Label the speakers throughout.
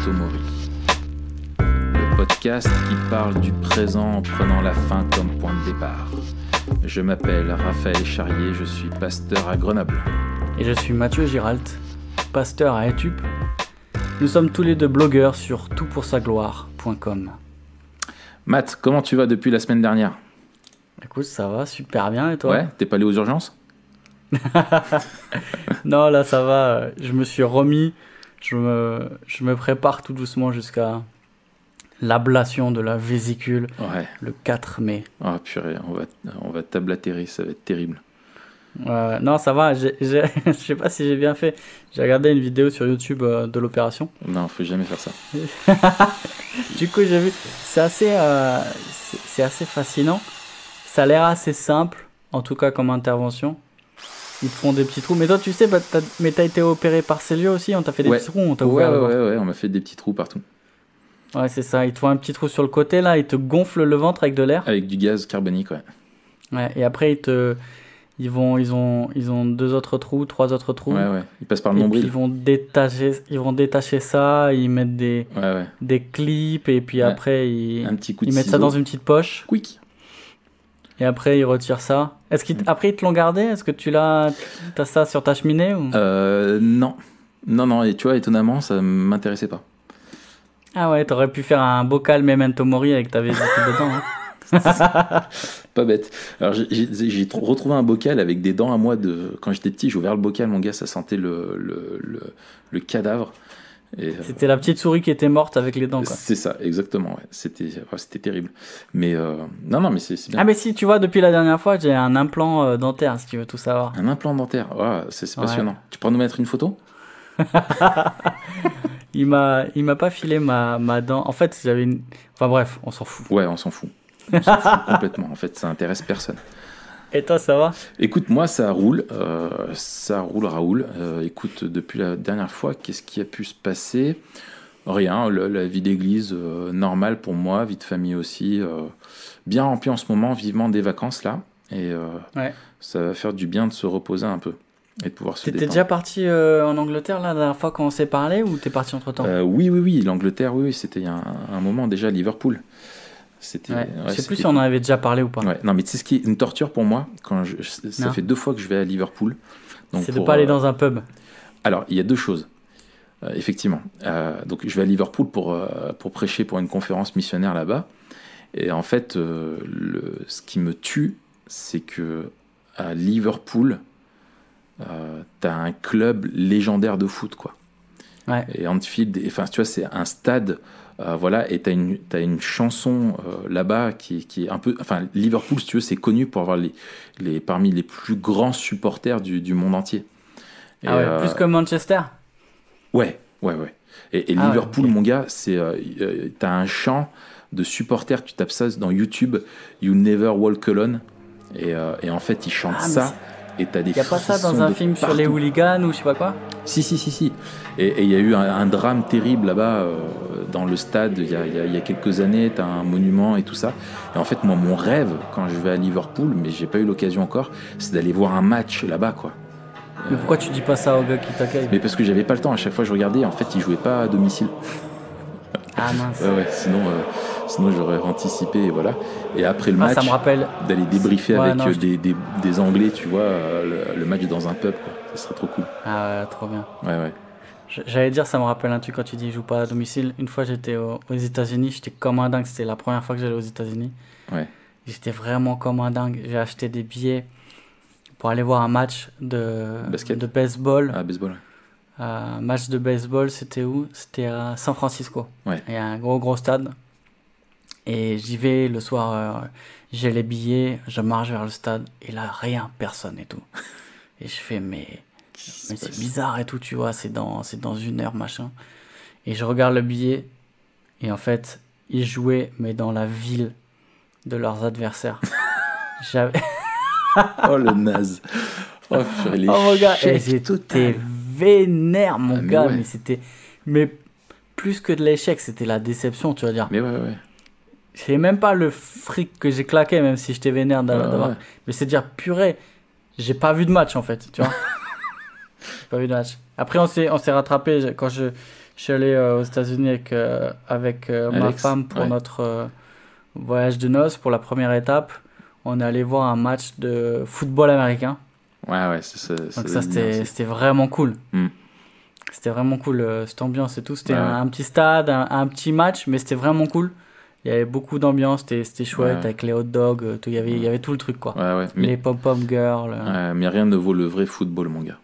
Speaker 1: Memento Mori. Le podcast qui parle du présent en prenant la fin comme point de départ. Je m'appelle Raphaël Charrier, je suis pasteur à Grenoble.
Speaker 2: Et je suis Mathieu Giralt, pasteur à Etup. Nous sommes tous les deux blogueurs sur toutpoursagloire.com.
Speaker 1: Matt, comment tu vas depuis la semaine dernière ?
Speaker 2: Écoute, ça va super bien, et toi ?
Speaker 1: Ouais, t'es pas allé aux urgences ?
Speaker 2: Non, là ça va, je me suis remis, je me prépare tout doucement jusqu'à l'ablation de la vésicule le 4 mai.
Speaker 1: Oh purée, on va tablatérer, ça va être terrible.
Speaker 2: Non, ça va, je sais pas si j'ai bien fait. J'ai regardé une vidéo sur YouTube de l'opération.
Speaker 1: Non, faut jamais faire ça.
Speaker 2: Du coup, j'ai vu, c'est assez fascinant. Ça a l'air assez simple, en tout cas comme intervention. Ils te font des petits trous. Mais toi, tu sais, t'as été opéré par Célio aussi. On t'a fait des petits trous, on t'a ouvert.
Speaker 1: Ouais, on m'a fait des petits trous partout.
Speaker 2: Ouais, c'est ça. Ils te font un petit trou sur le côté, là. Ils te gonflent le ventre avec de l'air.
Speaker 1: Avec du gaz carbonique, ouais.
Speaker 2: Ouais, et après, ils ont 2 autres trous, 3 autres trous.
Speaker 1: Ouais. Ils passent par le nombril.
Speaker 2: Puis ils vont détacher ça. Ils mettent des clips. Et puis après, ils mettent ça dans une petite poche.
Speaker 1: Quick.
Speaker 2: Et après, ils retirent ça. Après, ils te l'ont gardé ? Est-ce que t'as ça sur ta cheminée ou...
Speaker 1: Non. Et tu vois, étonnamment, ça m'intéressait pas.
Speaker 2: Ah ouais, t'aurais pu faire un bocal Memento Mori avec ta vésicule dedans. Hein.
Speaker 1: Pas bête. Alors, j'ai retrouvé un bocal avec des dents à moi de... Quand j'étais petit, j'ai ouvert le bocal, mon gars, ça sentait le cadavre.
Speaker 2: C'était la petite souris qui était morte avec les dents, quoi.
Speaker 1: C'est ça, exactement. Ouais. C'était terrible. Mais non, mais c'est bien.
Speaker 2: Ah, mais si, tu vois, depuis la dernière fois, j'ai un implant dentaire, si tu veux tout savoir.
Speaker 1: Un implant dentaire, c'est passionnant. Tu pourras nous mettre une photo ?
Speaker 2: Il m'a pas filé ma dent. En fait, j'avais une... Enfin bref, on s'en fout.
Speaker 1: Ouais, on s'en fout. On s'en fout complètement. En fait, ça intéresse personne.
Speaker 2: Et toi, ça va ?
Speaker 1: Écoute, moi, ça roule, Raoul. Écoute, depuis la dernière fois, qu'est-ce qui a pu se passer ? Rien, la vie d'église, normale pour moi, vie de famille aussi. Bien remplie en ce moment, vivement des vacances, là. Et ça va faire du bien de se reposer un peu et de pouvoir se détendre.
Speaker 2: T'étais déjà parti en Angleterre, là, la dernière fois quand on s'est parlé, ou t'es parti entre-temps ?
Speaker 1: Oui, l'Angleterre, oui, c'était il y a un moment déjà, Liverpool.
Speaker 2: Je sais plus si on en avait déjà parlé ou pas.
Speaker 1: Ouais. Non, mais tu sais ce qui est une torture pour moi, ça fait 2 fois que je vais à Liverpool. Donc
Speaker 2: c'est de ne pas aller dans un pub.
Speaker 1: Alors, il y a 2 choses, effectivement. Donc, je vais à Liverpool pour prêcher pour une conférence missionnaire là-bas. Et en fait, ce qui me tue, c'est que à Liverpool, t'as un club légendaire de foot, quoi.
Speaker 2: Ouais.
Speaker 1: Et Anfield, enfin, tu vois, c'est un stade... et t'as une chanson là-bas qui est un peu... Enfin, Liverpool, si tu veux, c'est connu pour avoir parmi les plus grands supporters du monde entier.
Speaker 2: Plus que Manchester ?
Speaker 1: Ouais. Et Liverpool, mon gars, t'as un chant de supporters, tu tapes ça dans YouTube, You Never Walk Alone, et en fait, ils chantent ça, et t'as des frissons.
Speaker 2: Y a pas ça dans un film sur les hooligans ou je sais pas quoi ?
Speaker 1: Si. Et il y a eu un drame terrible là-bas dans le stade il y a quelques années. T'as un monument et tout ça. Et en fait, moi, mon rêve quand je vais à Liverpool, mais j'ai pas eu l'occasion encore, c'est d'aller voir un match là-bas, quoi.
Speaker 2: Mais pourquoi tu dis pas ça au gars qui t'accueille ?
Speaker 1: Mais parce que j'avais pas le temps. À chaque fois, je regardais. En fait, ils jouaient pas à domicile.
Speaker 2: Ah mince.
Speaker 1: Ouais. Sinon j'aurais anticipé. Et voilà. Et après le match,
Speaker 2: ça me rappelle...
Speaker 1: d'aller débriefer avec des Anglais, tu vois, le match dans un pub, quoi. Ça serait trop cool.
Speaker 2: Ah ouais, trop bien.
Speaker 1: Ouais.
Speaker 2: J'allais dire, ça me rappelle un truc quand tu dis je joue pas à domicile. Une fois, j'étais aux États-Unis, j'étais comme un dingue. C'était la première fois que j'allais aux États-Unis.
Speaker 1: Ouais.
Speaker 2: J'étais vraiment comme un dingue. J'ai acheté des billets pour aller voir un match de baseball.
Speaker 1: Ah, baseball.
Speaker 2: Match de baseball, c'était où ? C'était à San Francisco.
Speaker 1: Ouais.
Speaker 2: Il y a un gros stade. Et j'y vais le soir, j'ai les billets, je marche vers le stade. Et là, rien, personne et tout. Et je fais, mais c'est bizarre et tout, tu vois, c'est dans 1 heure, machin. Et je regarde le billet, et en fait, ils jouaient, mais dans la ville de leurs adversaires.
Speaker 1: Oh, le naze. Oh, les
Speaker 2: mon gars, j'étais vénère, mon gars,
Speaker 1: ouais.
Speaker 2: mais c'était... Mais plus que de l'échec, c'était la déception, tu vas dire.
Speaker 1: Mais ouais.
Speaker 2: C'est même pas le fric que j'ai claqué, même si j'étais vénère d'avoir... Ouais. Mais c'est dire, purée, j'ai pas vu de match, en fait, tu vois. J'ai pas vu de match. Après, on s'est rattrapé quand Je suis allé aux États-Unis avec ma
Speaker 1: Alex,
Speaker 2: femme pour
Speaker 1: ouais.
Speaker 2: notre voyage de noces. Pour la première étape, on est allé voir un match de football américain.
Speaker 1: Ouais,
Speaker 2: Donc
Speaker 1: ça
Speaker 2: ça, c'était vraiment cool.
Speaker 1: Mm.
Speaker 2: C'était vraiment cool, cette ambiance et tout. C'était
Speaker 1: Ouais,
Speaker 2: un petit stade, un petit match, mais c'était vraiment cool. Il y avait beaucoup d'ambiance, c'était chouette,
Speaker 1: Ouais.
Speaker 2: avec les hot dogs, tout. Il y avait tout le truc, quoi.
Speaker 1: Ouais,
Speaker 2: Les pom-pom girls.
Speaker 1: mais rien ne vaut le vrai football, mon gars.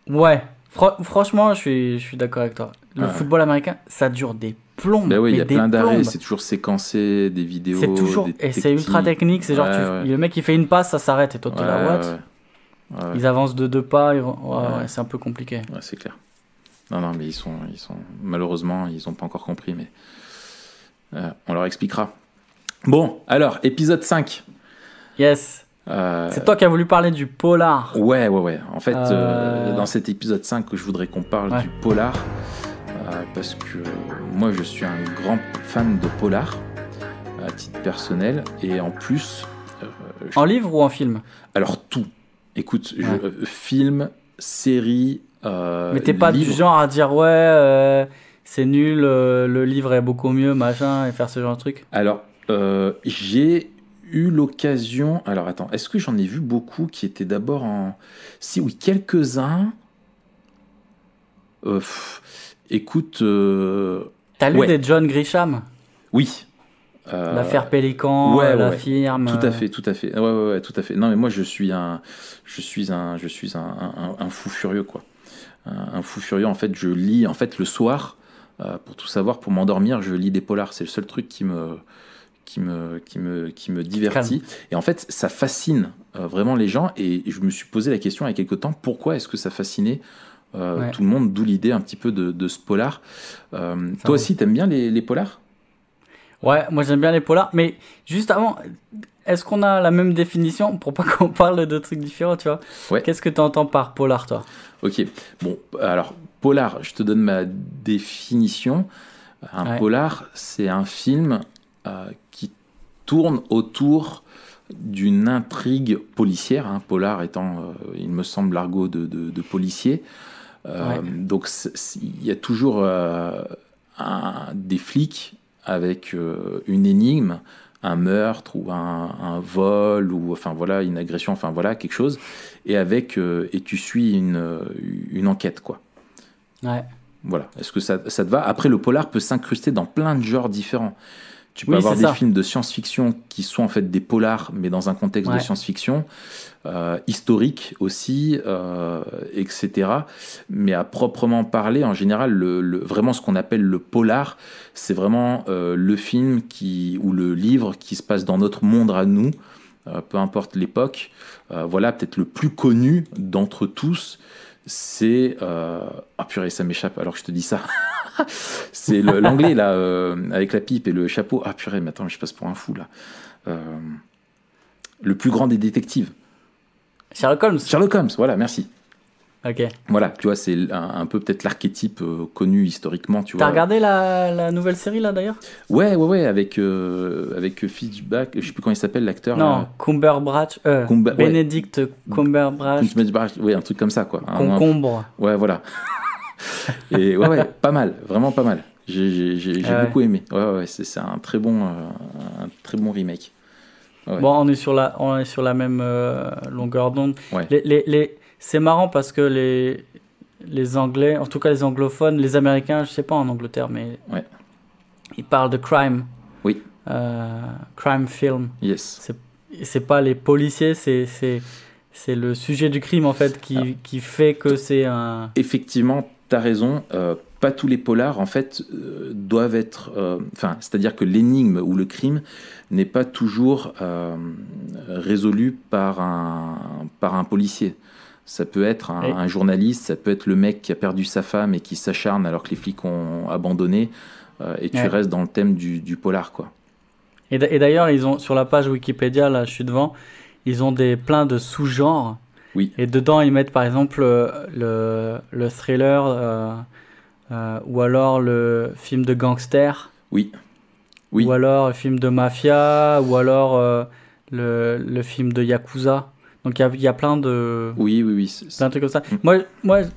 Speaker 2: Ouais, franchement, je suis d'accord avec toi. Le
Speaker 1: Ouais.
Speaker 2: football américain, ça dure des plombes.
Speaker 1: Ben oui, il
Speaker 2: mais
Speaker 1: y a
Speaker 2: des
Speaker 1: plein d'arrêts,
Speaker 2: plombes.
Speaker 1: c'est toujours séquencé, des vidéos,
Speaker 2: C'est toujours.
Speaker 1: des
Speaker 2: Et c'est ultra
Speaker 1: techniques.
Speaker 2: technique. C'est genre,
Speaker 1: Ouais, ouais.
Speaker 2: le mec, il fait une passe, ça s'arrête. Et toi, t'es là,
Speaker 1: Ouais,
Speaker 2: what?
Speaker 1: ouais.
Speaker 2: Ils avancent de 2 pas. Ouais,
Speaker 1: Ouais.
Speaker 2: c'est un peu compliqué.
Speaker 1: Ouais, c'est clair. Non, mais ils sont, malheureusement, ils n'ont pas encore compris, mais on leur expliquera. Bon, alors, épisode 5.
Speaker 2: Yes. C'est toi qui as voulu parler du polar.
Speaker 1: Ouais. En fait,
Speaker 2: Euh.
Speaker 1: dans cet épisode 5, je voudrais qu'on parle
Speaker 2: Ouais.
Speaker 1: du polar, parce que moi, je suis un grand fan de polar, à titre personnel, et en plus...
Speaker 2: En livre ou en film?
Speaker 1: Alors, tout. Écoute,
Speaker 2: Ouais.
Speaker 1: film, série,
Speaker 2: Mais t'es pas
Speaker 1: livre.
Speaker 2: du genre à dire, ouais, c'est nul, le livre est beaucoup mieux, machin, et faire ce genre de truc.
Speaker 1: Alors, j'ai eu l'occasion... Alors, attends, est-ce que j'en ai vu beaucoup qui étaient d'abord en... Si, oui, quelques-uns. Écoute...
Speaker 2: T'as lu
Speaker 1: ouais.
Speaker 2: des John Grisham?
Speaker 1: Oui.
Speaker 2: L'affaire Pélican,
Speaker 1: ouais,
Speaker 2: la
Speaker 1: ouais.
Speaker 2: firme.
Speaker 1: Tout à fait. Ouais, tout à fait. Non, mais moi, je suis un fou furieux, quoi. Un fou furieux. En fait, je lis, en fait, le soir, pour tout savoir, pour m'endormir, je lis des polars. C'est le seul truc qui me divertit. Et en fait, ça fascine vraiment les gens. Et je me suis posé la question il y a quelques temps, pourquoi est-ce que ça fascinait
Speaker 2: Ouais.
Speaker 1: tout le monde, d'où l'idée un petit peu de ce polar. Toi aussi, t'aimes bien les polars?
Speaker 2: Ouais, moi j'aime bien les polars. Mais juste avant, est-ce qu'on a la même définition pour pas qu'on parle de trucs différents, tu vois?
Speaker 1: Ouais.
Speaker 2: Qu'est-ce que tu entends par polar, toi?
Speaker 1: Ok, bon, alors, polar, je te donne ma définition. Un
Speaker 2: Ouais.
Speaker 1: polar, c'est un film qui tourne autour d'une intrigue policière, hein, polar étant, il me semble, l'argot de policier.
Speaker 2: Ouais.
Speaker 1: Donc, il y a toujours des flics avec une énigme, un meurtre ou un vol ou enfin voilà une agression, enfin voilà quelque chose, et et tu suis une enquête, quoi.
Speaker 2: Ouais.
Speaker 1: Voilà. Est-ce que ça te va? Après, le polar peut s'incruster dans plein de genres différents. Tu peux
Speaker 2: Oui,
Speaker 1: avoir
Speaker 2: c'est
Speaker 1: des
Speaker 2: ça.
Speaker 1: films de science-fiction qui sont en fait des polars, mais dans un contexte de
Speaker 2: Ouais.
Speaker 1: science-fiction, historique aussi, etc. Mais à proprement parler, en général, vraiment ce qu'on appelle le polar, c'est vraiment le film ou le livre qui se passe dans notre monde à nous, peu importe l'époque. Voilà, peut-être le plus connu d'entre tous, c'est... Ah purée, ça m'échappe alors que je te dis ça. C'est l'anglais, là, avec la pipe et le chapeau. Ah purée, mais attends, je passe pour un fou, là. Le plus grand des détectives.
Speaker 2: Sherlock Holmes.
Speaker 1: Sherlock Holmes, voilà, merci.
Speaker 2: Ok.
Speaker 1: Voilà, tu vois, c'est un peu peut-être l'archétype connu historiquement, tu
Speaker 2: T'as
Speaker 1: vois.
Speaker 2: regardé la nouvelle série, là, d'ailleurs?
Speaker 1: Ouais, avec Fitchback, je sais plus comment il s'appelle, l'acteur.
Speaker 2: Non,
Speaker 1: là.
Speaker 2: Cumberbatch.
Speaker 1: Ouais.
Speaker 2: Benedict Cumberbatch.
Speaker 1: Ouais, un truc comme ça, quoi.
Speaker 2: Concombre.
Speaker 1: Ouais, voilà. Et ouais, pas mal, vraiment pas mal. J'ai
Speaker 2: Ouais.
Speaker 1: beaucoup aimé. Ouais, c'est un très bon remake. Ouais.
Speaker 2: Bon, on est sur la même longueur d'onde.
Speaker 1: Ouais.
Speaker 2: C'est marrant parce que les Anglais, en tout cas les anglophones, les Américains, je sais pas en Angleterre, mais
Speaker 1: Ouais.
Speaker 2: ils parlent de crime.
Speaker 1: Oui.
Speaker 2: Crime film.
Speaker 1: Yes.
Speaker 2: C'est pas les policiers, c'est le sujet du crime en fait qui fait que c'est un...
Speaker 1: Effectivement, t'as raison. Pas tous les polars, en fait, doivent être... c'est-à-dire que l'énigme ou le crime n'est pas toujours résolu par un policier. Ça peut être un journaliste, ça peut être le mec qui a perdu sa femme et qui s'acharne alors que les flics ont abandonné, et tu restes dans le thème du polar, quoi.
Speaker 2: Et d'ailleurs, ils ont sur la page Wikipédia, là, je suis devant, ils ont plein de sous-genres.
Speaker 1: Oui.
Speaker 2: Et dedans, ils mettent par exemple le thriller, ou alors le film de gangster.
Speaker 1: Oui.
Speaker 2: Ou alors le film de mafia, ou alors le film de Yakuza. Donc il y a plein de...
Speaker 1: Oui.
Speaker 2: Plein de trucs comme ça. Moi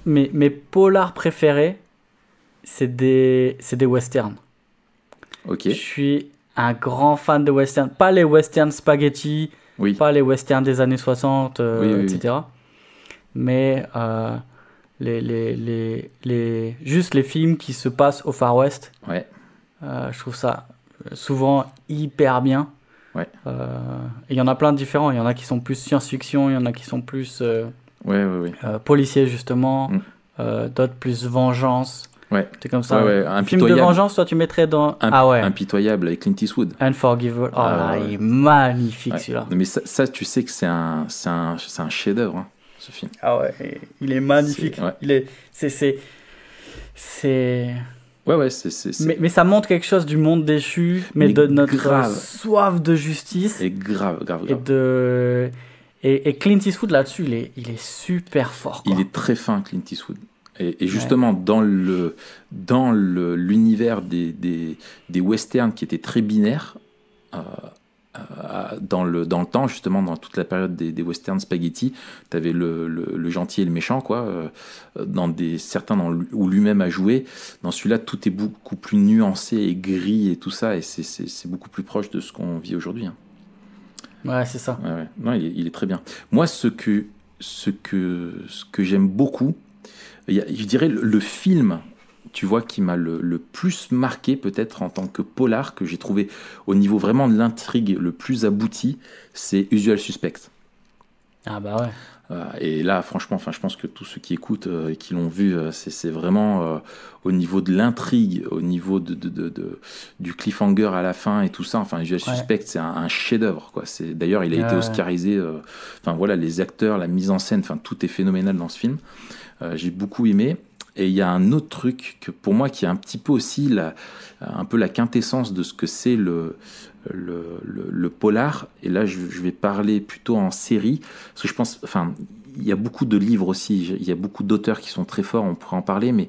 Speaker 2: mes polars préférés, c'est des westerns.
Speaker 1: Ok.
Speaker 2: Je suis un grand fan de westerns. Pas les westerns spaghetti,
Speaker 1: Oui.
Speaker 2: pas les westerns des années 60,
Speaker 1: Oui,
Speaker 2: etc. Mais juste les films qui se passent au Far West.
Speaker 1: Ouais.
Speaker 2: Je trouve ça souvent hyper bien.
Speaker 1: Ouais.
Speaker 2: Et il y en a plein de différents. Il y en a qui sont plus science-fiction, il y en a qui sont plus
Speaker 1: Ouais.
Speaker 2: policiers, justement. D'autres plus vengeance.
Speaker 1: Ouais.
Speaker 2: C'est comme ça.
Speaker 1: Ouais.
Speaker 2: Un film de vengeance, toi, tu mettrais dans...
Speaker 1: Impitoyable avec Clint Eastwood.
Speaker 2: Unforgivable. Oh là, il est magnifique, celui-là.
Speaker 1: Mais ça, tu sais que c'est un chef-d'œuvre, hein, ce film.
Speaker 2: Ah ouais, il est magnifique. C'est...
Speaker 1: Ouais,
Speaker 2: Mais ça montre quelque chose du monde déchu, mais de notre soif de justice.
Speaker 1: Et grave.
Speaker 2: Et Clint Eastwood, là-dessus, il est super fort, quoi.
Speaker 1: Il est très fin, Clint Eastwood. Et justement, dans l'univers des westerns qui étaient très binaires, dans le temps, justement, dans toute la période des westerns spaghetti, tu avais le gentil et le méchant, quoi. Certains où lui-même a joué. Dans celui-là, tout est beaucoup plus nuancé et gris et tout ça, et c'est beaucoup plus proche de ce qu'on vit aujourd'hui. Hein.
Speaker 2: Ouais, c'est ça.
Speaker 1: Ouais. Non, il est très bien. Moi, ce que j'aime beaucoup, je dirais le film, tu vois, qui m'a le plus marqué peut-être en tant que polar, que j'ai trouvé au niveau vraiment de l'intrigue le plus abouti, c'est Usual Suspect.
Speaker 2: Ah bah ouais.
Speaker 1: Et là, franchement, je pense que tous ceux qui écoutent et qui l'ont vu, c'est vraiment au niveau de l'intrigue, au niveau du cliffhanger à la fin et tout ça. Enfin, Usual Suspect, c'est un chef-d'œuvre, quoi. D'ailleurs, il a été oscarisé. Enfin voilà, les acteurs, la mise en scène, enfin tout est phénoménal dans ce film. J'ai beaucoup aimé. Et il y a un autre truc que pour moi qui est un petit peu aussi un peu la quintessence de ce que c'est le polar. Et là, je vais parler plutôt en série, parce que je pense, enfin, il y a beaucoup de livres aussi, il y a beaucoup d'auteurs qui sont très forts, on pourrait en parler, mais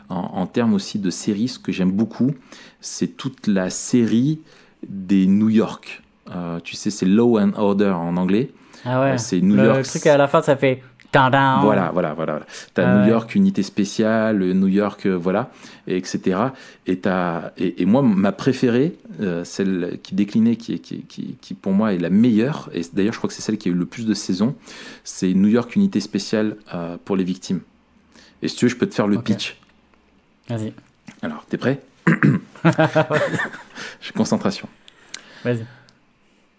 Speaker 1: en termes aussi de séries, ce que j'aime beaucoup, c'est toute la série des New York. Tu sais, c'est Law and Order en anglais.
Speaker 2: Ah ouais.
Speaker 1: C'est New York.
Speaker 2: Le truc à la fin, ça fait...
Speaker 1: Voilà. T'as New York Unité Spéciale, New York, voilà, etc. Et moi, ma préférée, celle qui déclinait, qui pour moi est la meilleure, et d'ailleurs je crois que c'est celle qui a eu le plus de saisons, c'est New York Unité Spéciale pour les victimes. Et si tu veux, je peux te faire le pitch.
Speaker 2: Vas-y.
Speaker 1: Alors, t'es prêt? Concentration.
Speaker 2: Vas-y.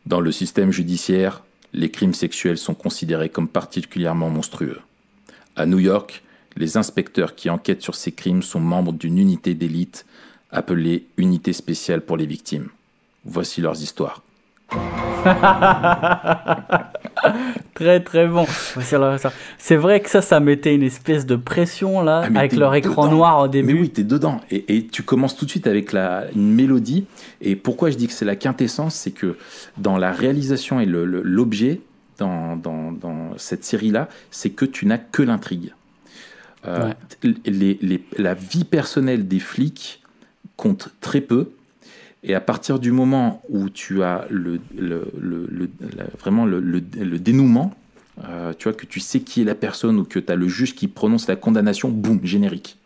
Speaker 1: Dans le système judiciaire, les crimes sexuels sont considérés comme particulièrement monstrueux. À New York, les inspecteurs qui enquêtent sur ces crimes sont membres d'une unité d'élite appelée Unité spéciale pour les victimes. Voici leurs histoires.
Speaker 2: Très très bon. C'est vrai que ça mettait une espèce de pression là, avec leur écran noir au début.
Speaker 1: Mais oui, t'es dedans. Et tu commences tout de suite avec une mélodie. Et pourquoi je dis que c'est la quintessence, c'est que dans la réalisation et l'objet, dans cette série-là, c'est que tu n'as que l'intrigue. La vie personnelle des flics compte très peu. Et à partir du moment où tu as vraiment le dénouement, tu vois, que tu sais qui est la personne ou que tu as le juge qui prononce la condamnation, boum, générique.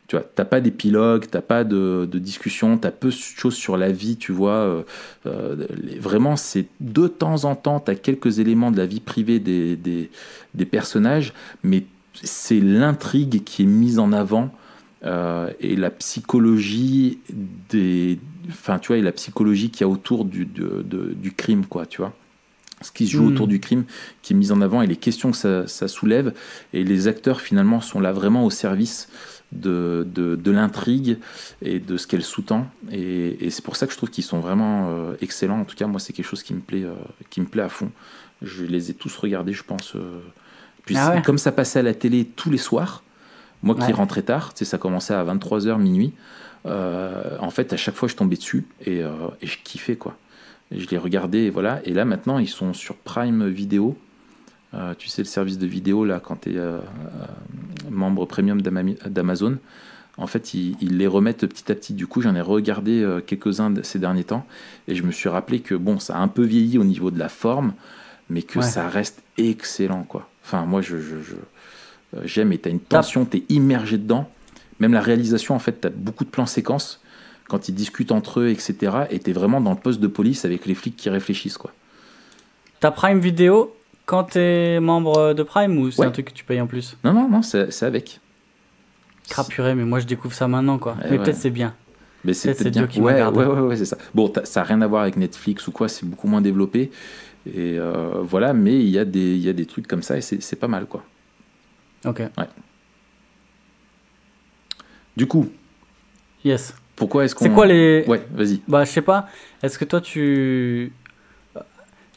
Speaker 1: Tu vois, t'as pas d'épilogue, t'as pas de discussion, t'as peu de choses sur la vie, tu vois. Vraiment, c'est de temps en temps, t'as quelques éléments de la vie privée des personnages, mais c'est l'intrigue qui est mise en avant. Et la psychologie tu vois, et la psychologie qu'il y a autour du crime, quoi, tu vois, ce qui se joue autour du crime qui est mis en avant et les questions que ça soulève, et les acteurs finalement sont là vraiment au service de l'intrigue et de ce qu'elle sous-tend, et c'est pour ça que je trouve qu'ils sont vraiment excellents. En tout cas, moi, c'est quelque chose qui me plaît à fond. Je les ai tous regardés, je pense. Puis comme ça passait à la télé tous les soirs, moi qui rentrais tard, tu sais, ça commençait à 23h, minuit. En fait, à chaque fois, je tombais dessus et je kiffais, quoi. Et je les regardais, et voilà. Et là, maintenant, ils sont sur Prime Video. Tu sais, le service de vidéo, là, quand tu es membre premium d'Amazon. En fait, ils les remettent petit à petit. Du coup, j'en ai regardé quelques-uns ces derniers temps. Et je me suis rappelé que, bon, ça a un peu vieilli au niveau de la forme, mais que ça reste excellent, quoi. Enfin, moi, j'aime, et t'as une tension, t'es immergé dedans. Même la réalisation, en fait, tu as beaucoup de plans séquences quand ils discutent entre eux, etc. Et tu es vraiment dans le poste de police avec les flics qui réfléchissent, quoi.
Speaker 2: T'as Prime Video quand t'es membre de Prime ou c'est
Speaker 1: Ouais.
Speaker 2: un truc que tu payes en plus?
Speaker 1: Non, c'est avec.
Speaker 2: Crapuré, mais moi je découvre ça maintenant, quoi.
Speaker 1: Ouais,
Speaker 2: Mais
Speaker 1: ouais.
Speaker 2: peut-être c'est bien.
Speaker 1: Mais c'est
Speaker 2: Peut-être c'est
Speaker 1: peut-être
Speaker 2: Dieu
Speaker 1: bien.
Speaker 2: qui m'a
Speaker 1: Ouais,
Speaker 2: gardé.
Speaker 1: ouais, c'est ça. Bon, ça n'a rien à voir avec Netflix ou quoi, c'est beaucoup moins développé. Et voilà, mais il y a des trucs comme ça et c'est pas mal, quoi.
Speaker 2: Ok.
Speaker 1: Du coup,
Speaker 2: Yes.
Speaker 1: pourquoi est-ce qu'on...
Speaker 2: C'est quoi les...
Speaker 1: Ouais, vas-y.
Speaker 2: Bah, je sais pas. Est-ce que toi, tu...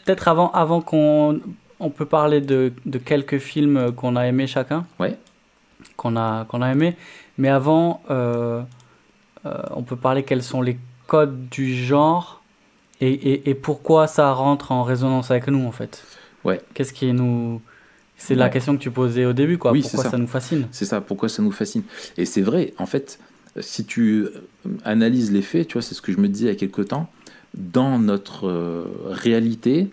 Speaker 2: Peut-être avant qu'on on peut parler de quelques films qu'on a aimés chacun,
Speaker 1: Ouais.
Speaker 2: qu'on a aimés. Mais avant, on peut parler quels sont les codes du genre et pourquoi ça rentre en résonance avec nous, en fait.
Speaker 1: Ouais.
Speaker 2: Qu'est-ce qui nous... C'est la
Speaker 1: Ouais.
Speaker 2: question que tu posais au début, quoi.
Speaker 1: Oui,
Speaker 2: Pourquoi
Speaker 1: c'est ça.
Speaker 2: ça nous fascine?
Speaker 1: C'est ça, pourquoi ça nous fascine. Et c'est vrai, en fait, si tu analyses les faits, tu vois, c'est ce que je me disais il y a quelque temps, dans notre réalité,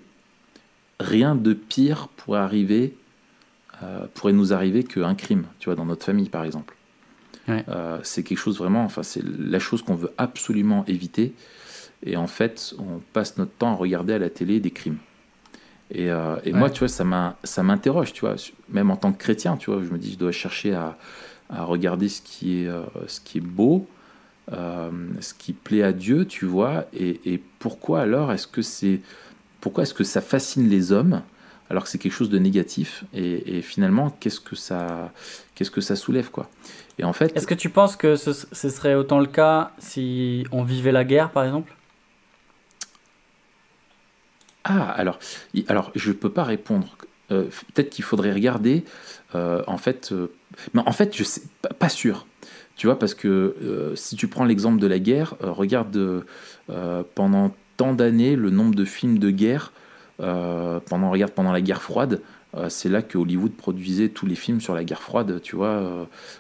Speaker 1: rien de pire pourrait nous arriver qu'un crime, tu vois, dans notre famille, par exemple.
Speaker 2: Ouais.
Speaker 1: C'est quelque chose vraiment, enfin, c'est la chose qu'on veut absolument éviter. Et en fait, on passe notre temps à regarder à la télé des crimes. Et moi, tu vois, ça m'interroge, tu vois, même en tant que chrétien, tu vois, je me dis, je dois chercher à regarder ce qui est beau, ce qui plaît à Dieu, tu vois, et pourquoi alors pourquoi est-ce que ça fascine les hommes alors que c'est quelque chose de négatif et finalement, qu'est-ce que ça soulève, quoi. Et en fait,
Speaker 2: Est-ce que tu penses que ce serait autant le cas si on vivait la guerre, par exemple?
Speaker 1: alors je peux pas répondre. Peut-être qu'il faudrait regarder. En fait, mais en fait, je sais pas sûr. Tu vois, parce que si tu prends l'exemple de la guerre, regarde pendant tant d'années le nombre de films de guerre. Regarde pendant la guerre froide. C'est là que Hollywood produisait tous les films sur la guerre froide, tu vois,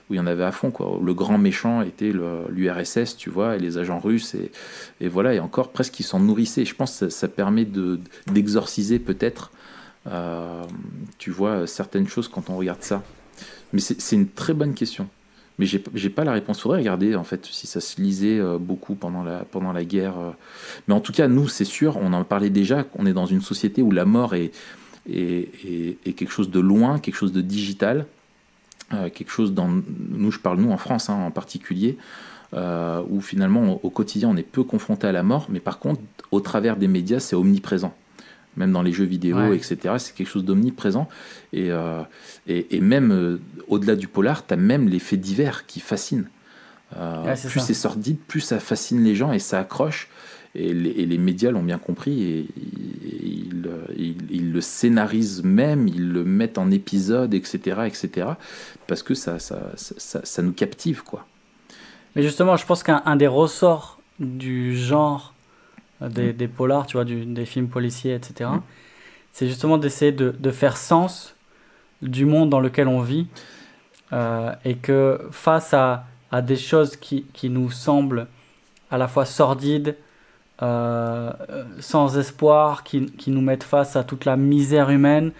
Speaker 1: où il y en avait à fond, quoi. Le grand méchant était l'URSS, tu vois, et les agents russes, et voilà, et encore presque ils s'en nourrissaient. Je pense que ça permet d'exorciser peut-être, tu vois, certaines choses quand on regarde ça. Mais c'est une très bonne question. Mais j'ai pas la réponse. Faudrait regarder en fait si ça se lisait beaucoup pendant la guerre. Mais en tout cas, nous, c'est sûr, on en parlait déjà, qu'on est dans une société où la mort est quelque chose de loin, quelque chose de digital, quelque chose nous, je parle nous en France, hein, en particulier, où finalement au quotidien on est peu confronté à la mort, mais par contre au travers des médias c'est omniprésent. Même dans les jeux vidéo,
Speaker 2: Ouais.
Speaker 1: etc., c'est quelque chose d'omniprésent. Et même au-delà du polar, tu as même les faits divers qui fascinent.
Speaker 2: Ouais, c'est
Speaker 1: Plus
Speaker 2: ça.
Speaker 1: c'est sordide, plus ça fascine les gens et ça accroche. Et les médias l'ont bien compris et ils le scénarisent même, ils le mettent en épisode, etc., parce que ça nous captive, quoi.
Speaker 2: Mais justement, je pense qu'un des ressorts du genre des polars, tu vois, des films policiers, etc., c'est justement d'essayer de faire sens du monde dans lequel on vit et que face à des choses qui nous semblent à la fois sordides, sans espoir, qui nous mettent face à toute la misère humaine,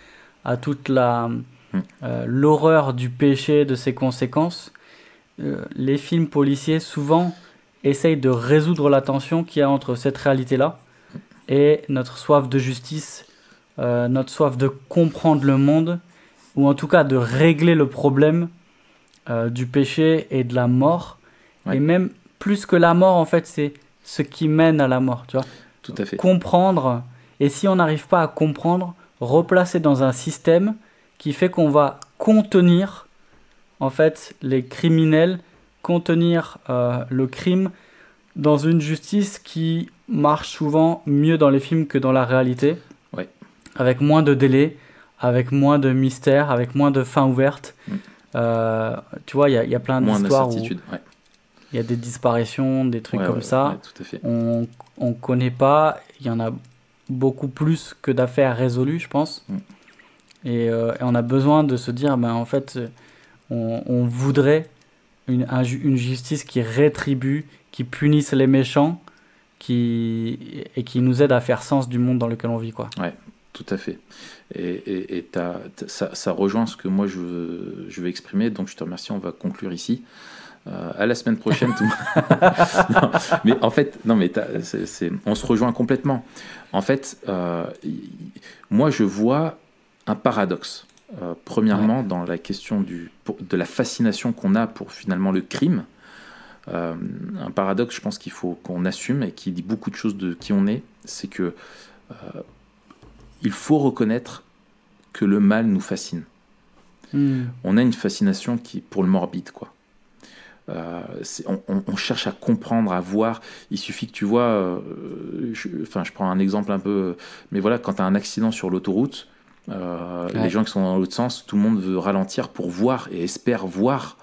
Speaker 2: à toute l'horreur du péché, de ses conséquences, les films policiers souvent essayent de résoudre la tension qu'il y a entre cette réalité-là et notre soif de justice, notre soif de comprendre le monde, ou en tout cas de régler le problème du péché et de la mort.
Speaker 1: Ouais.
Speaker 2: Et même plus que la mort, en fait, c'est ce qui mène à la mort, tu vois.
Speaker 1: Tout à fait.
Speaker 2: Comprendre, et si on n'arrive pas à comprendre, replacer dans un système qui fait qu'on va contenir en fait les criminels, contenir le crime dans une justice qui marche souvent mieux dans les films que dans la réalité,
Speaker 1: Ouais.
Speaker 2: avec moins de délais, avec moins de mystères, avec moins de fins ouvertes. Tu vois, il y a plein
Speaker 1: Moins
Speaker 2: d'histoires où
Speaker 1: d'incertitude. Ouais.
Speaker 2: il y a des disparitions, des trucs comme ça.
Speaker 1: Ouais, tout à fait.
Speaker 2: On connaît pas, il y en a beaucoup plus que d'affaires résolues, je pense. Et on a besoin de se dire, ben, en fait, on voudrait une justice qui rétribue, qui punisse les méchants, et qui nous aide à faire sens du monde dans lequel on vit, quoi.
Speaker 1: Ouais, tout à fait. Et ça rejoint ce que moi je veux exprimer, donc je te remercie, on va conclure ici. À la semaine prochaine. Tout... non, mais en fait, non, mais on se rejoint complètement. En fait, moi, je vois un paradoxe. Premièrement, dans la question de la fascination qu'on a pour finalement le crime. Un paradoxe, je pense qu'il faut qu'on assume et qui dit beaucoup de choses de qui on est, c'est que il faut reconnaître que le mal nous fascine. On a une fascination pour le morbide, quoi. On cherche à comprendre, à voir. Il suffit que tu vois, je prends un exemple un peu, mais voilà, quand tu as un accident sur l'autoroute, les gens qui sont dans l'autre sens, tout le monde veut ralentir pour voir et espère voir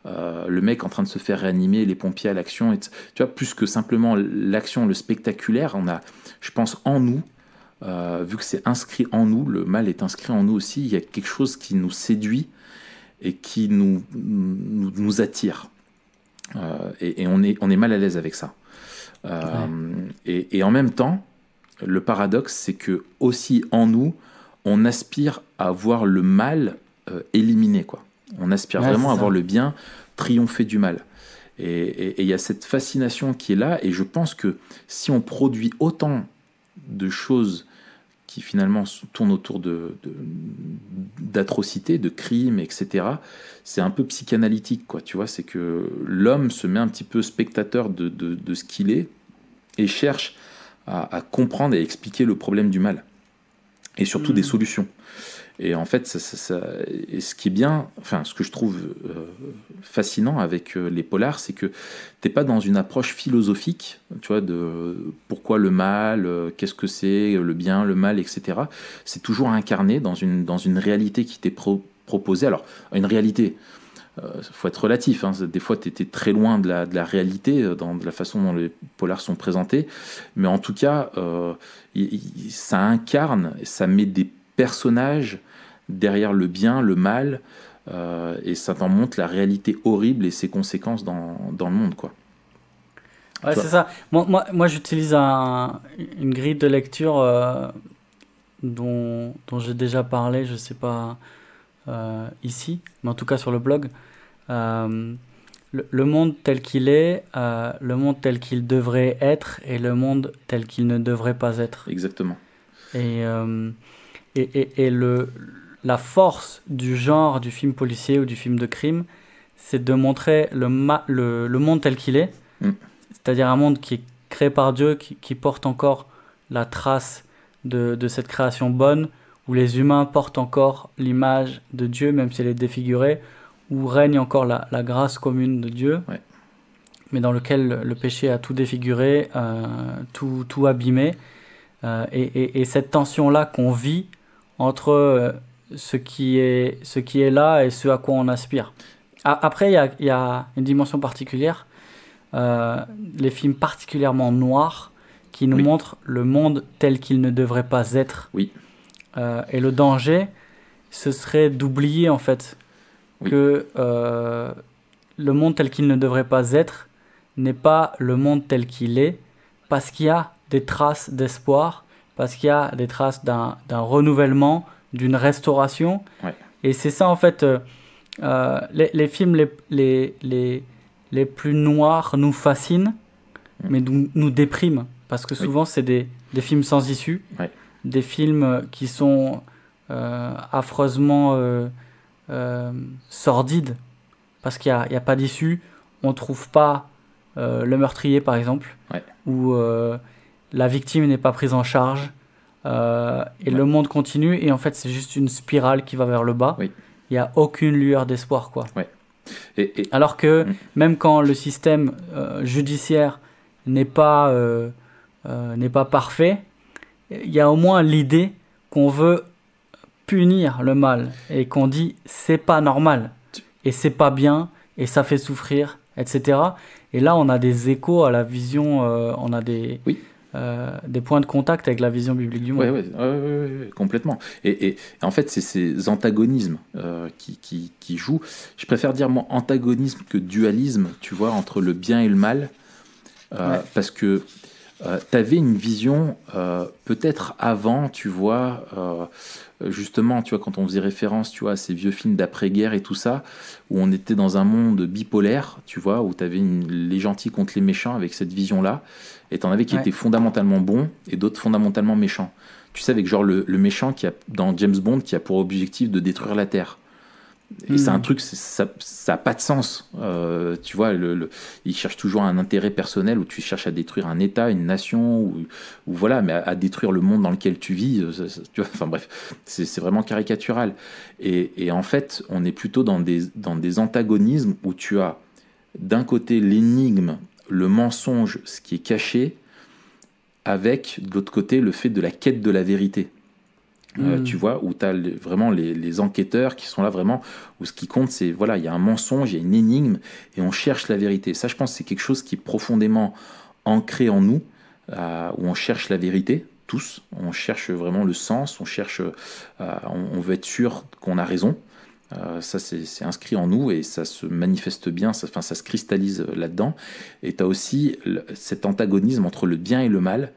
Speaker 1: le mec en train de se faire réanimer, les pompiers à l'action. Tu vois, plus que simplement l'action, le spectaculaire, on a, je pense, en nous, vu que c'est inscrit en nous, le mal est inscrit en nous aussi, il y a quelque chose qui nous séduit et qui nous attire. Et on est mal à l'aise avec ça. Et en même temps, le paradoxe, c'est que aussi en nous, on aspire à voir le mal éliminé, quoi. On aspire vraiment à voir le bien triompher du mal. Et il y a cette fascination qui est là, et je pense que si on produit autant de choses qui finalement tournent autour d'atrocités, de crimes, etc., c'est un peu psychanalytique, quoi. Tu vois, c'est que l'homme se met un petit peu spectateur de ce qu'il est et cherche à comprendre et expliquer le problème du mal et surtout des solutions. Et en fait, et ce qui est bien, enfin, ce que je trouve fascinant avec les polars, c'est que t'es pas dans une approche philosophique, tu vois, de pourquoi le mal, qu'est-ce que c'est, le bien, le mal, etc. C'est toujours incarné dans une réalité qui t'est proposée. Alors, une réalité, faut être relatif, hein, des fois t'étais très loin de la réalité dans de la façon dont les polars sont présentés, mais en tout cas, ça incarne, ça met des personnages derrière le bien, le mal, et ça t'en montre la réalité horrible et ses conséquences dans le monde, quoi.
Speaker 2: Ouais, c'est ça. Moi j'utilise une grille de lecture dont j'ai déjà parlé, je sais pas ici, mais en tout cas sur le blog. Le monde tel qu'il est, le monde tel qu'il devrait être, et le monde tel qu'il ne devrait pas être.
Speaker 1: Exactement.
Speaker 2: Et la force du genre du film policier ou du film de crime, c'est de montrer le monde tel qu'il est, c'est-à-dire un monde qui est créé par Dieu, qui porte encore la trace de cette création bonne, où les humains portent encore l'image de Dieu, même si elle est défigurée, où règne encore la grâce commune de Dieu, mais dans lequel le péché a tout défiguré, tout abîmé. Et cette tension-là qu'on vit entre ce qui est là et ce à quoi on aspire. Après, il y a une dimension particulière, les films particulièrement noirs qui nous montrent le monde tel qu'il ne devrait pas être.
Speaker 1: Oui.
Speaker 2: Et le danger, ce serait d'oublier en fait que le monde tel qu'il ne devrait pas être n'est pas le monde tel qu'il est, parce qu'il y a des traces d'espoir, parce qu'il y a des traces d'un renouvellement, d'une restauration. Et c'est ça en fait, les films les plus noirs nous fascinent, mais nous dépriment, parce que souvent c'est des films sans issue, des films qui sont affreusement sordides, parce qu'il n'y a pas d'issue, on ne trouve pas le meurtrier par exemple, ou la victime n'est pas prise en charge, et le monde continue, et en fait c'est juste une spirale qui va vers le bas. Il n'y a aucune lueur d'espoir, quoi. Alors que même quand le système judiciaire n'est pas parfait, il y a au moins l'idée qu'on veut punir le mal, et qu'on dit c'est pas normal, et c'est pas bien, et ça fait souffrir, etc. Et là on a des échos à la vision, on a des points de contact avec la vision biblique du monde.
Speaker 1: Oui, complètement. Et en fait, c'est ces antagonismes qui jouent. Je préfère dire moi antagonisme que dualisme, tu vois, entre le bien et le mal, parce que tu avais une vision peut-être avant, tu vois, justement, tu vois, quand on faisait référence, tu vois, à ces vieux films d'après-guerre et tout ça, où on était dans un monde bipolaire, tu vois, où tu avais les gentils contre les méchants avec cette vision-là, et tu en avais qui
Speaker 2: Ouais.
Speaker 1: étaient fondamentalement bons et d'autres fondamentalement méchants. Tu sais, avec genre le méchant dans James Bond qui a pour objectif de détruire la Terre. Et c'est un truc, ça n'a pas de sens. Tu vois, il cherche toujours un intérêt personnel où tu cherches à détruire un État, une nation, ou voilà, mais à détruire le monde dans lequel tu vis. Tu vois, enfin bref, c'est vraiment caricatural. Et en fait, on est plutôt dans des antagonismes où tu as d'un côté l'énigme, le mensonge, ce qui est caché, avec de l'autre côté le fait de la quête de la vérité. Tu vois, où tu as vraiment les enquêteurs qui sont là vraiment, où ce qui compte, c'est, voilà, il y a un mensonge, il y a une énigme, et on cherche la vérité. Ça, je pense, c'est quelque chose qui est profondément ancré en nous, où on cherche la vérité, tous. On cherche vraiment le sens, on veut être sûr qu'on a raison. Ça, c'est inscrit en nous et ça se manifeste bien, ça se cristallise là-dedans. Et tu as aussi cet antagonisme entre le bien et le mal.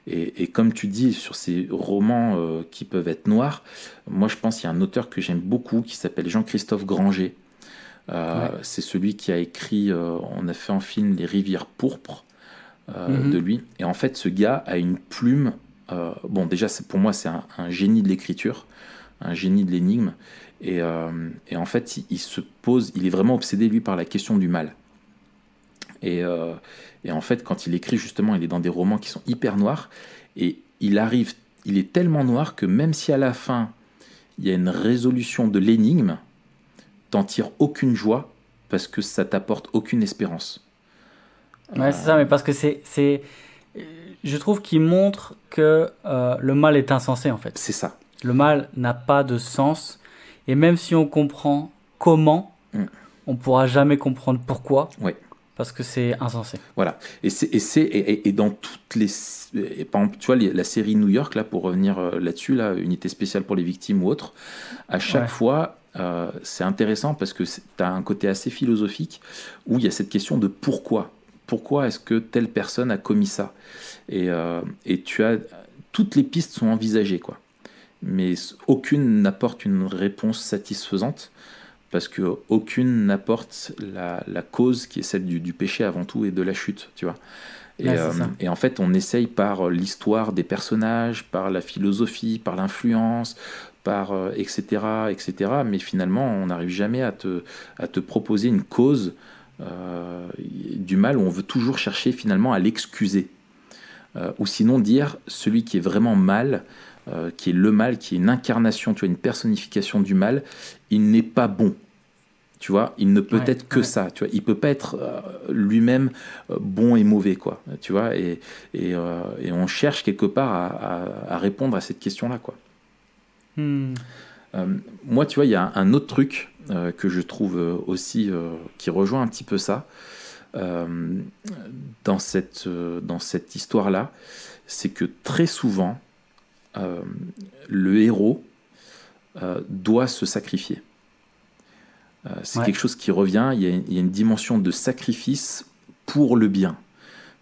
Speaker 1: Et comme tu dis, sur ces romans qui peuvent être noirs, moi je pense qu'il y a un auteur que j'aime beaucoup qui s'appelle Jean-Christophe Granger. C'est celui qui a écrit, on a fait un film Les Rivières pourpres de lui. Et en fait, ce gars a une plume. Bon, déjà, pour moi, c'est un génie de l'écriture, un génie de l'énigme. Et en fait, il se pose, il est vraiment obsédé, lui, par la question du mal. Et en fait, quand il écrit, justement, il est dans des romans qui sont hyper noirs. Et il est tellement noir que même si à la fin, il y a une résolution de l'énigme, t'en tires aucune joie parce que ça t'apporte aucune espérance.
Speaker 2: Ouais, c'est ça, mais parce que je trouve qu'il montre que le mal est insensé, en fait.
Speaker 1: C'est ça.
Speaker 2: Le mal n'a pas de sens. Et même si on comprend comment, on pourra jamais comprendre pourquoi.
Speaker 1: Ouais.
Speaker 2: Parce que c'est insensé.
Speaker 1: Voilà. Et dans toutes les... par exemple, tu vois, la série New York, là, pour revenir là-dessus, là, unité spéciale pour les victimes ou autre, à chaque fois, c'est intéressant parce que tu as un côté assez philosophique où il y a cette question de pourquoi. Pourquoi est-ce que telle personne a commis ça ? Et tu as... Toutes les pistes sont envisagées, quoi. Mais aucune n'apporte une réponse satisfaisante. Parce qu'aucune n'apporte la cause qui est celle du péché avant tout et de la chute, tu vois. Et en fait, on essaye par l'histoire des personnages, par la philosophie, par l'influence, par etc., etc. Mais finalement, on n'arrive jamais à te proposer une cause du mal où on veut toujours chercher finalement à l'excuser. Ou sinon dire celui qui est vraiment mal, qui est le mal, qui est une incarnation, tu vois, une personnification du mal, il n'est pas bon. Tu vois, il ne peut être que ça. Tu vois, il peut pas être lui-même bon et mauvais, quoi. Tu vois, et on cherche quelque part à répondre à cette question-là, quoi. Moi, tu vois, il y a un autre truc que je trouve aussi qui rejoint un petit peu ça dans cette histoire-là, c'est que très souvent le héros doit se sacrifier. C'est quelque chose qui revient, il y a une dimension de sacrifice pour le bien,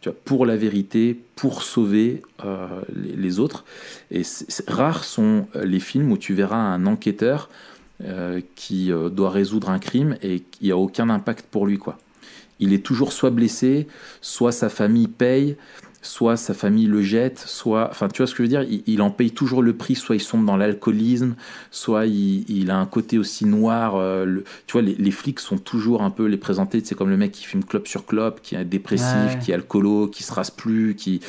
Speaker 1: tu vois, pour la vérité, pour sauver les autres. Et rares sont les films où tu verras un enquêteur qui doit résoudre un crime et qui n'a aucun impact pour lui, quoi. Il est toujours soit blessé, soit sa famille paye, soit sa famille le jette, soit... Enfin, tu vois ce que je veux dire, il en paye toujours le prix, soit il sombre dans l'alcoolisme, soit il a un côté aussi noir. Tu vois, les flics sont toujours un peu les présentés, c'est comme le mec qui fume clope sur clope, qui est dépressif, qui est alcoolo, qui se rase plus, qui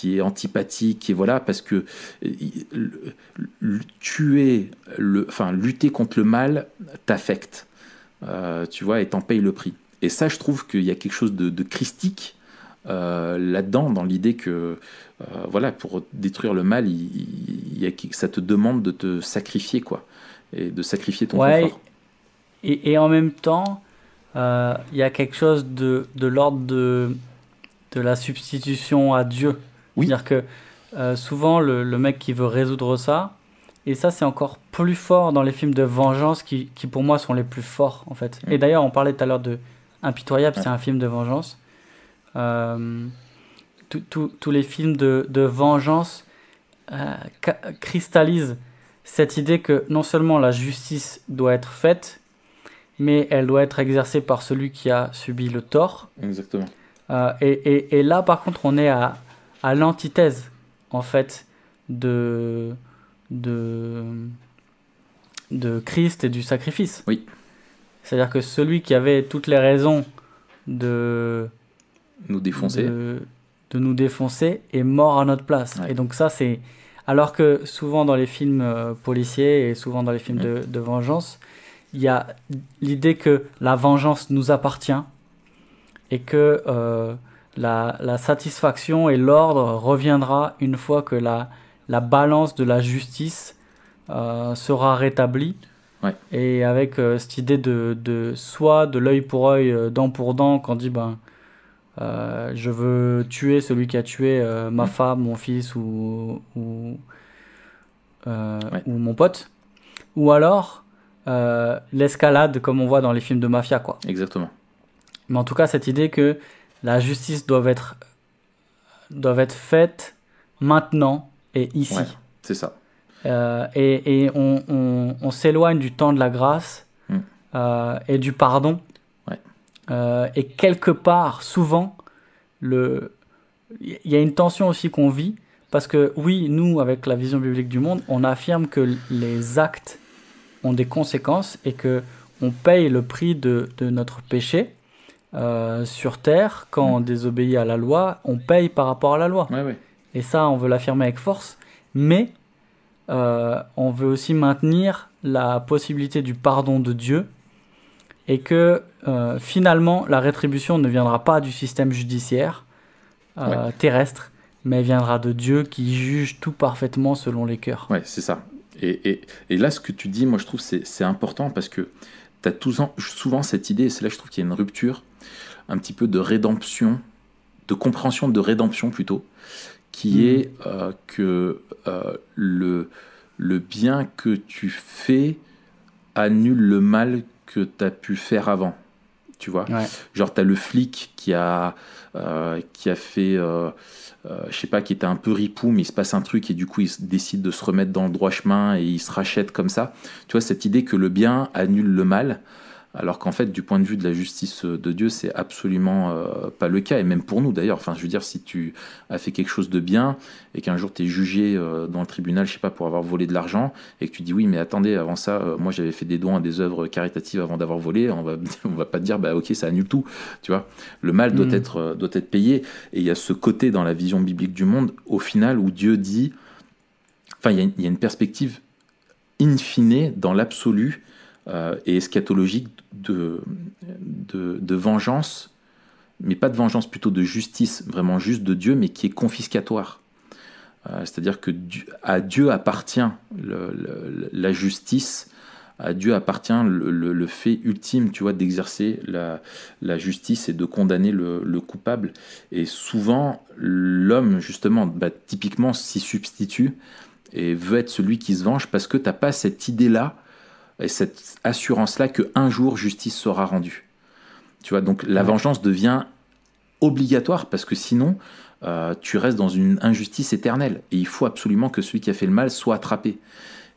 Speaker 1: est antipathique, et voilà, parce que lutter contre le mal t'affecte, tu vois, et t'en payes le prix. Et ça, je trouve qu'il y a quelque chose de christique là-dedans, dans l'idée que voilà, pour détruire le mal, ça te demande de te sacrifier, quoi, et de sacrifier ton confort.
Speaker 2: Et en même temps, il y a quelque chose de l'ordre de la substitution à Dieu.
Speaker 1: Oui.
Speaker 2: C'est-à-dire que souvent, le mec qui veut résoudre ça, et ça, c'est encore plus fort dans les films de vengeance qui pour moi, sont les plus forts, en fait. Et d'ailleurs, on parlait tout à l'heure de Impitoyable, c'est un film de vengeance. tous les films de vengeance cristallisent cette idée que non seulement la justice doit être faite, mais elle doit être exercée par celui qui a subi le tort.
Speaker 1: Exactement.
Speaker 2: Et là, par contre, on est à l'antithèse, en fait, de Christ et du sacrifice.
Speaker 1: Oui.
Speaker 2: C'est-à-dire que celui qui avait toutes les raisons de
Speaker 1: nous défoncer,
Speaker 2: de nous défoncer est mort à notre place.
Speaker 1: Ouais.
Speaker 2: Et donc ça, c'est... Alors que souvent dans les films policiers et souvent dans les films de vengeance, il y a l'idée que la vengeance nous appartient et que la satisfaction et l'ordre reviendra une fois que la balance de la justice sera rétablie.
Speaker 1: Ouais.
Speaker 2: Et avec cette idée soit de l'œil pour œil, dent pour dent, quand on dit je veux tuer celui qui a tué ma femme, mon fils ou mon pote, ou alors l'escalade comme on voit dans les films de mafia, quoi.
Speaker 1: Exactement.
Speaker 2: Mais en tout cas, cette idée que la justice doit être faite maintenant et ici.
Speaker 1: Ouais, c'est ça.
Speaker 2: Et on s'éloigne du temps de la grâce et du pardon.
Speaker 1: Ouais.
Speaker 2: Et quelque part, souvent, il y a une tension aussi qu'on vit, parce que oui, nous, avec la vision biblique du monde, on affirme que les actes ont des conséquences et que on paye le prix de notre péché sur terre. Quand on désobéit à la loi, on paye par rapport à la loi.
Speaker 1: Ouais.
Speaker 2: Et ça, on veut l'affirmer avec force, mais on veut aussi maintenir la possibilité du pardon de Dieu et que finalement la rétribution ne viendra pas du système judiciaire terrestre, mais viendra de Dieu qui juge tout parfaitement selon les cœurs.
Speaker 1: Ouais, c'est ça. Et là, ce que tu dis, moi je trouve c'est important parce que tu as souvent cette idée, et c'est là que je trouve qu'il y a une rupture un petit peu de rédemption, de compréhension de rédemption plutôt, qui est que le bien que tu fais annule le mal que tu as pu faire avant. Tu vois, genre tu as le flic qui a fait, je sais pas, qui était un peu ripou, mais il se passe un truc et du coup il décide de se remettre dans le droit chemin et il se rachète comme ça. Tu vois, cette idée que le bien annule le mal, alors qu'en fait, du point de vue de la justice de Dieu, c'est absolument pas le cas. Et même pour nous, d'ailleurs. Enfin, je veux dire, si tu as fait quelque chose de bien et qu'un jour tu es jugé dans le tribunal, je sais pas, pour avoir volé de l'argent, et que tu dis oui, mais attendez, avant ça, moi j'avais fait des dons à des œuvres caritatives avant d'avoir volé, on va pas te dire, bah ok, ça annule tout. Tu vois, le mal doit être payé. Et il y a ce côté dans la vision biblique du monde, au final, où Dieu dit, enfin, il y a une perspective in fine, dans l'absolu, et eschatologique de vengeance, mais pas de vengeance, plutôt de justice, vraiment juste de Dieu, mais qui est confiscatoire. C'est-à-dire que à Dieu appartient la justice, à Dieu appartient le fait ultime, tu vois, d'exercer la justice et de condamner le coupable. Et souvent, l'homme, justement, typiquement s'y substitue et veut être celui qui se venge parce que tu n'as pas cette idée-là, et cette assurance-là qu'un jour justice sera rendue. Tu vois, donc la vengeance devient obligatoire parce que sinon tu restes dans une injustice éternelle et il faut absolument que celui qui a fait le mal soit attrapé.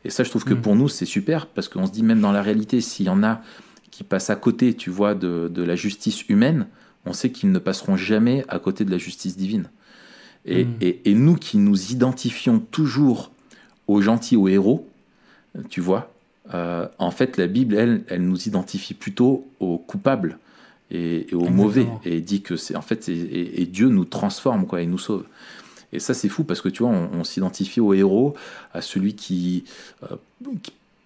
Speaker 1: Et ça, je trouve que pour nous c'est super parce qu'on se dit, même dans la réalité, s'il y en a qui passent à côté, tu vois, de la justice humaine, on sait qu'ils ne passeront jamais à côté de la justice divine. Et nous qui nous identifions toujours aux gentils, aux héros, tu vois, en fait, la Bible, elle nous identifie plutôt aux coupables et aux mauvais, et dit que c'est en fait, et Dieu nous transforme, quoi, et nous sauve. Et ça, c'est fou parce que tu vois, on s'identifie au héros, à celui qui,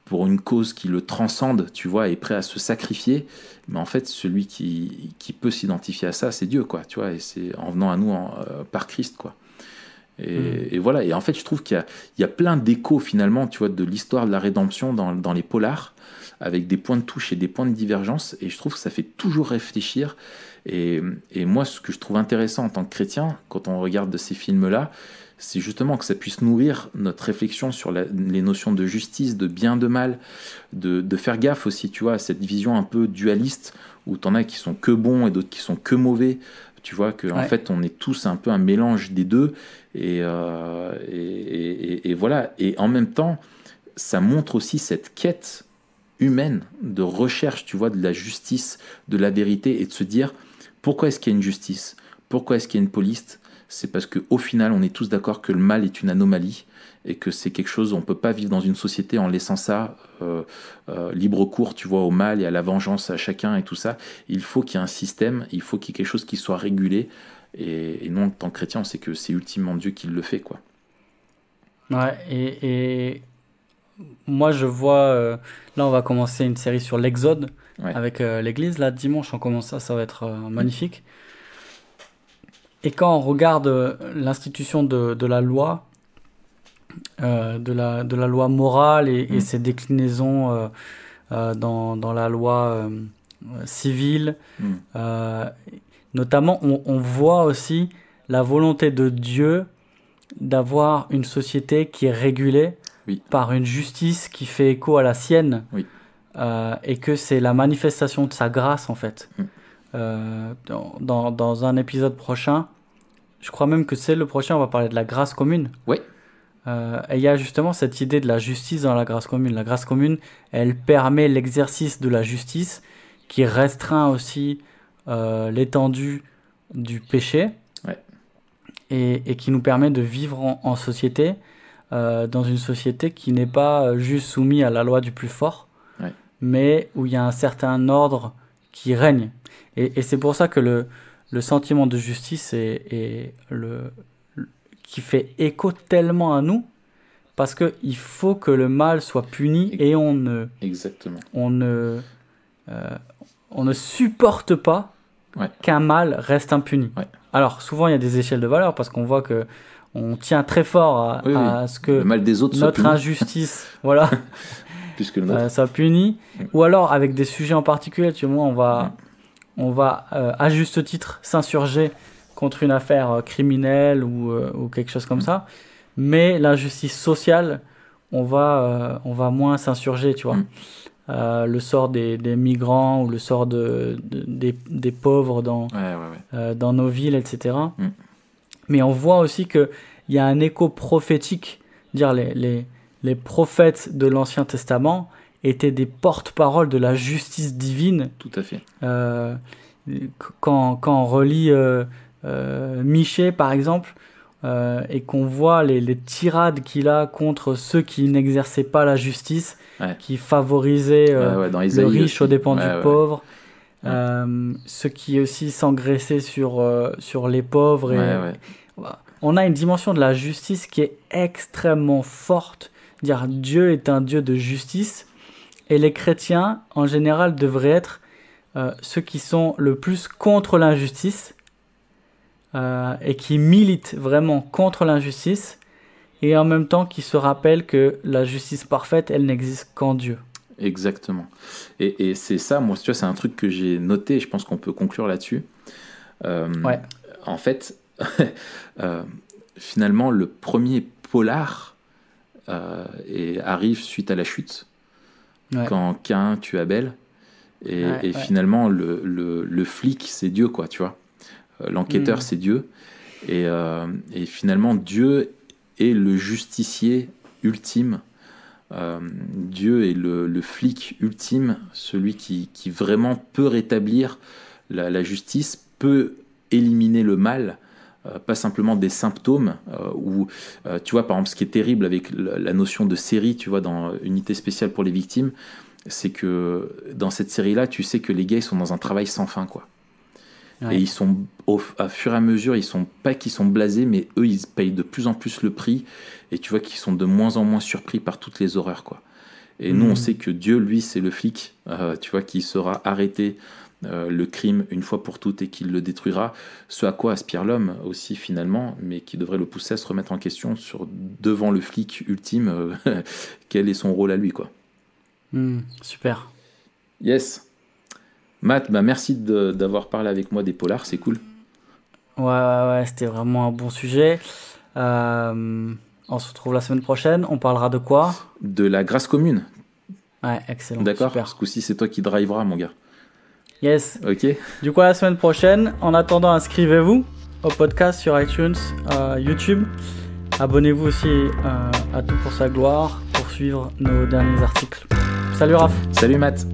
Speaker 1: pour une cause qui le transcende, tu vois, est prêt à se sacrifier. Mais en fait, celui qui peut s'identifier à ça, c'est Dieu, quoi, tu vois, et c'est en venant à nous par Christ, quoi. Et voilà, et en fait je trouve qu'il y a plein d'échos finalement, tu vois, de l'histoire de la rédemption dans les polars, avec des points de touche et des points de divergence, et je trouve que ça fait toujours réfléchir. Et moi, ce que je trouve intéressant en tant que chrétien, quand on regarde de ces films-là, c'est justement que ça puisse nourrir notre réflexion sur les notions de justice, de bien, de mal, de faire gaffe aussi, tu vois, à cette vision un peu dualiste, où t'en as qui sont que bons et d'autres qui sont que mauvais, Tu vois qu'en fait, on est tous un peu un mélange des deux. Et voilà. Et en même temps, ça montre aussi cette quête humaine de recherche, tu vois, de la justice, de la vérité, et de se dire pourquoi est-ce qu'il y a une justice, pourquoi est-ce qu'il y a une police. C'est parce qu'au final, on est tous d'accord que le mal est une anomalie et que c'est quelque chose, on ne peut pas vivre dans une société en laissant ça libre cours, tu vois, au mal et à la vengeance à chacun et tout ça. Il faut qu'il y ait un système, il faut qu'il y ait quelque chose qui soit régulé. Et nous, en tant que chrétiens, on sait que c'est ultimement Dieu qui le fait, quoi.
Speaker 2: Ouais, et moi je vois, là on va commencer une série sur l'Exode avec l'église, là dimanche on commence ça va être magnifique. Et quand on regarde l'institution de la loi, de la loi morale et ses déclinaisons dans la loi civile, notamment on voit aussi la volonté de Dieu d'avoir une société qui est régulée par une justice qui fait écho à la sienne, et que c'est la manifestation de sa grâce en fait. Dans un épisode prochain, je crois même que c'est le prochain, on va parler de la grâce commune. Et il y a justement cette idée de la justice dans la grâce commune. La grâce commune, elle permet l'exercice de la justice qui restreint aussi l'étendue du péché et qui nous permet de vivre en société, dans une société qui n'est pas juste soumise à la loi du plus fort, mais où il y a un certain ordre qui règne. Et c'est pour ça que le sentiment de justice qui fait écho tellement à nous, parce qu'il faut que le mal soit puni et on ne supporte pas qu'un mal reste impuni. Alors souvent il y a des échelles de valeur parce qu'on voit que on tient très fort à ce que
Speaker 1: le mal des autres
Speaker 2: notre injustice voilà,
Speaker 1: plus que le nôtre.
Speaker 2: soit puni. Ou alors avec des sujets en particulier, tu vois, on va à juste titre s'insurger contre une affaire criminelle ou quelque chose comme ça, mais l'injustice sociale, on va moins s'insurger, tu vois. Le sort des migrants ou le sort des pauvres dans nos villes, etc. Mais on voit aussi qu'il y a un écho prophétique. Dire les prophètes de l'Ancien Testament étaient des porte-paroles de la justice divine.
Speaker 1: Tout à fait.
Speaker 2: Quand on relit Michée, par exemple, et qu'on voit les tirades qu'il a contre ceux qui n'exerçaient pas la justice, qui favorisaient le riche aux dépens du pauvre, ceux qui aussi s'engraissaient sur les pauvres. On a une dimension de la justice qui est extrêmement forte. Dire Dieu est un Dieu de justice, et les chrétiens, en général, devraient être ceux qui sont le plus contre l'injustice, et qui militent vraiment contre l'injustice, et en même temps qui se rappellent que la justice parfaite, elle n'existe qu'en Dieu.
Speaker 1: Exactement. Et c'est ça, moi, tu vois, c'est un truc que j'ai noté, et je pense qu'on peut conclure là-dessus. En fait, finalement, le premier polar arrive suite à la chute, quand Caïn tue Abel, et finalement, le flic, c'est Dieu, quoi, tu vois. L'enquêteur, c'est Dieu. Et finalement, Dieu est le justicier ultime. Dieu est le flic ultime, celui qui vraiment peut rétablir la justice, peut éliminer le mal, pas simplement des symptômes. Tu vois, par exemple, ce qui est terrible avec la notion de série, tu vois, dans Unité spéciale pour les victimes, c'est que dans cette série-là, tu sais que les gars, ils sont dans un travail sans fin, quoi. Et ils sont, à fur et à mesure, ils sont pas qu'ils sont blasés, mais eux, ils payent de plus en plus le prix. Et tu vois qu'ils sont de moins en moins surpris par toutes les horreurs, quoi. Et nous, on sait que Dieu, lui, c'est le flic, tu vois, qui saura arrêter le crime une fois pour toutes et qui le détruira. Ce à quoi aspire l'homme aussi, finalement, mais qui devrait le pousser à se remettre en question devant le flic ultime, quel est son rôle à lui, quoi.
Speaker 2: Super.
Speaker 1: Yes. Matt, merci d'avoir parlé avec moi des polars, c'est cool.
Speaker 2: Ouais, c'était vraiment un bon sujet. On se retrouve la semaine prochaine. On parlera de quoi ?
Speaker 1: De la grâce commune.
Speaker 2: Ouais, excellent.
Speaker 1: D'accord.
Speaker 2: Super.
Speaker 1: Ce coup-ci, c'est toi qui driveras, mon gars.
Speaker 2: Yes.
Speaker 1: Ok.
Speaker 2: Du coup, à la semaine prochaine. En attendant, inscrivez-vous au podcast sur iTunes, YouTube. Abonnez-vous aussi à Tout pour sa gloire pour suivre nos derniers articles. Salut Raph.
Speaker 1: Salut Matt.